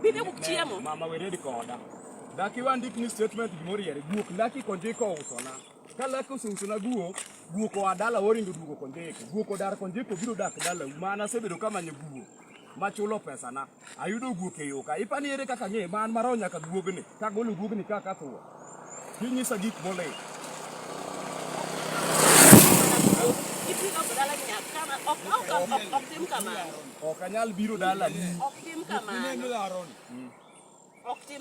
Mama we ready koda. Daki wan dik statement gimori yere Guok laki konjeko usona. Kala usona Guok wa dala oringo dugo konjeko. Guok dar konjeko biro dak dala mana sebedo kama nyeguo. Machulo pesa na. Ayudo Guok e yoka. Ipani ere kaka nge man maronya ka Guogni. Ka golo Guogni kaka tuo. Kinyisa gik mole. Okanyal biro dala ni.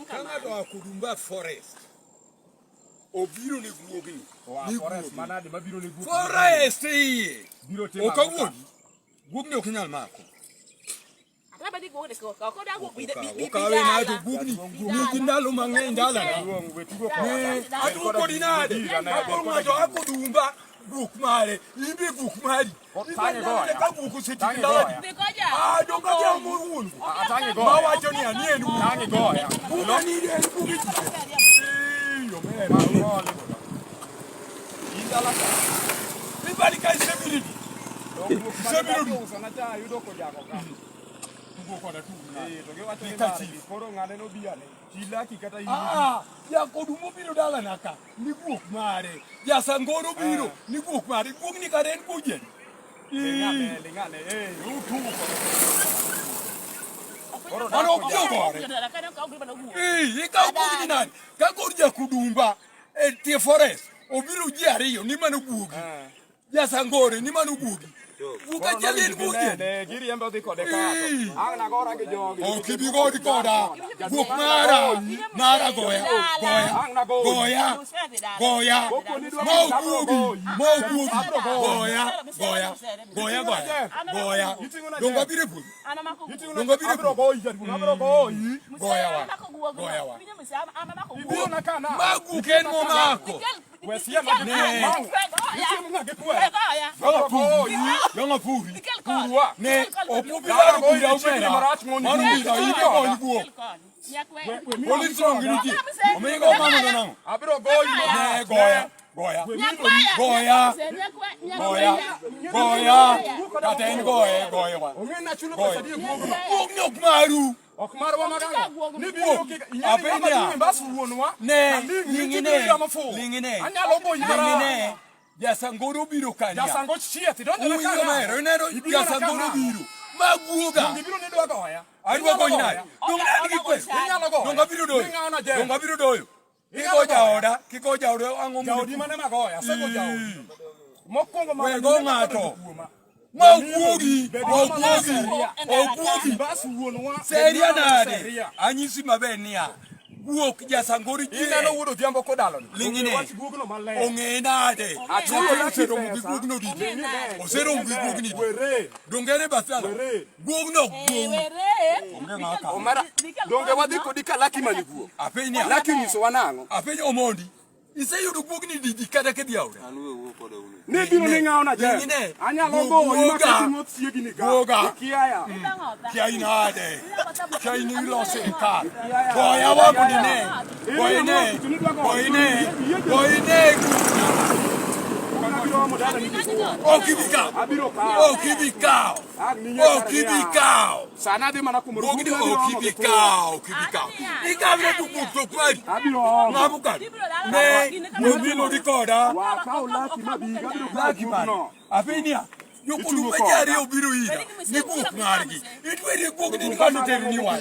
Kanga kudumba forest. Obiro ni Guogni. Forest manade mabiro ni Guogni. Forest ye. Biro tema. Okawuon. Guogni okinyal mako. Okawe na to Guogni. Ni ndalo mang'eny ndala. Atuko dinade. Akonga to akudumba. Guok mare, ibi Guok mari. Tangi goya. Guok sitikala. Don't go down more. Tangi goya. Mawa Johnny and you. Tangi goya. Guok need a Guok. Everybody can say it. Ya kodumo biro dala naka ni Guok mare ya sangoro biro ni Guok mare Guok ni karen kujen Lingane ano kyo ika Guok ni nani ka korja kudumba tie forest obiro jari yo ni manu Guok ya sangore ni manu Guok Buka jalin kujen. Giri embo di kode kato. Angna gora ke jogi. Oh kibi godi koda. Guok mara goya. Mau goya. Donga bire pu. Goya wa. Magu ken mo mako. Wesia Yonga puri. Kurwa. Ne opubira kuira umena. Manu bira ibe on Guok. Police ngiriji. Omego mama nango. Abiro goyi. Ne goya. Katen goya wa. Omena chulo pesa di Guok nyok maru. Okmar wa maganga. Ni biro ki. Apenya. Mbasu wonwa. Ne. Lingine. Anya lobo yara. Lingine. Jasangoro biro kanya. Jasango chieti. Don't you know? Jasangoro biro. Maguga. Biro ni do goya. Aywa go ina. Donga dikwe. Donga biro doyo. Kiko jaoda angomu. Jaodi mane magoya. Sego jaodi. Mokongo ma. Go ngato. Magugi. Basu wonwa. Seria nade. Anyisi mabenia. Guok jasangori je. Ina no wudo diambo kodalo. Lingine. Ongenade. Achuko sero Guok no di. Osero Guok ni. Dongere basala. Guok no. Omara. Donge wadiko dika laki mani Guok. Apenya. Laki ni so wanango. Apenya omondi. Ise yudo Guok ni di kada ke diaure. Ne bino ni ngaona je. Anya lobo imakati ngotsi yegini ga. Goga. Kiaya. Kia inade. Kia ini lo senka. Goya wa kudine. Goine. Okibikao. Sana de mana kumuru. Okibikao. Ikavre tu Guok kwari. Ngabuka. Ne, mubilo dikoda. Wakao laki mabiga. Laki man. Apenia. Yokudu bajari obiro ira. Ni Guok margi. Itwere Guok ni kanu terni wa.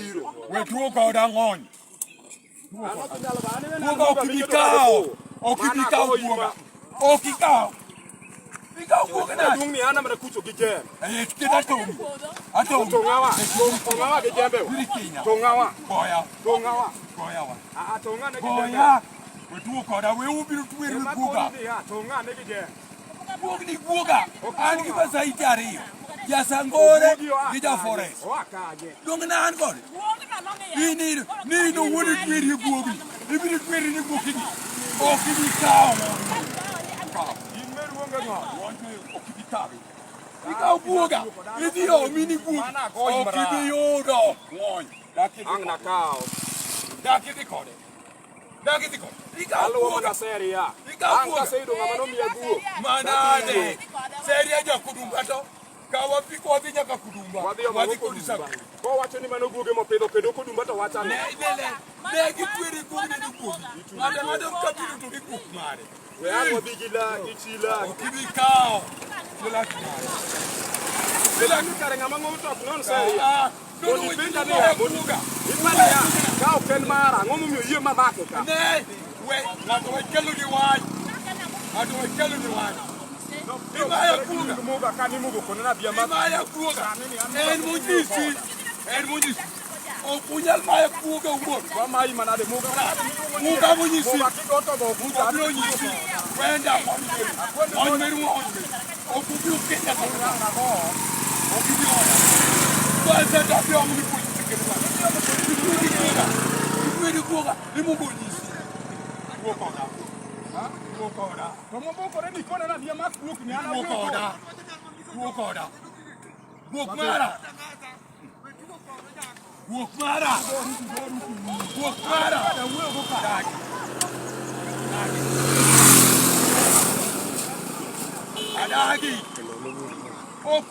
Wetu ko da ngon. Okibikao buoga. Okikao. Ikao buoga na Dungi ana mara kucho gije. Kita tongi. Atongi. Tongawa gijembe. Tongawa. Goya. Tonga ne gije. Goya. Wetu ko da we ubiru twere buoga. Tonga ne gije. Guok ni buoga. An ki basa itari. Ya sangore gija forest. Dong na an gol. Ni no woni twere Guok. Ibiru twere ni Guok ni. Okibikao. Okibikao. Ikao buoga. Idio mini Guok. Okibiodo. Angna kao. Daki dikode. Ikao buoga seria. Anga seido ngamano mi Guok. Manade. Seria ja kudumbato. Kawa piko wadhi nyaka Kudumba. Wadhi kod Sagori. Ko wacho ni mano guoge mopidho kendo Kudumba to wacho ne gitwere guoge ne guoge. Ng'ato kabiro to gi Guok mare. we are wadhi gi chila. Okibi kao. Chila mare. Bila ni kare ng'ama ng'o tok non sai. Dono winja ni guoga. Imani ya ka oken mara ng'o momiyo yie madhake ka. Ne we ng'ato kelo ni wach. Ng'ato kelo ni wach. Imaya guoga. Muga ka ni mugo kono na bia Imaya guoga. En mujisi. Okunyal maya guoga uwuon. Wa mai manade muga mujisi. Muga kikoto bo kuta. Obiro nyisi. Wenda onmeru. Okubiro kenya sana. Okubiro. Kwanza tapia muli politiki. Kweli guoga. Ni mugo nyisi. Guoga. Guoga. Como boko ni kona na bia mak Guok ni ana Guoga. Guok mara. Adagi. Oh,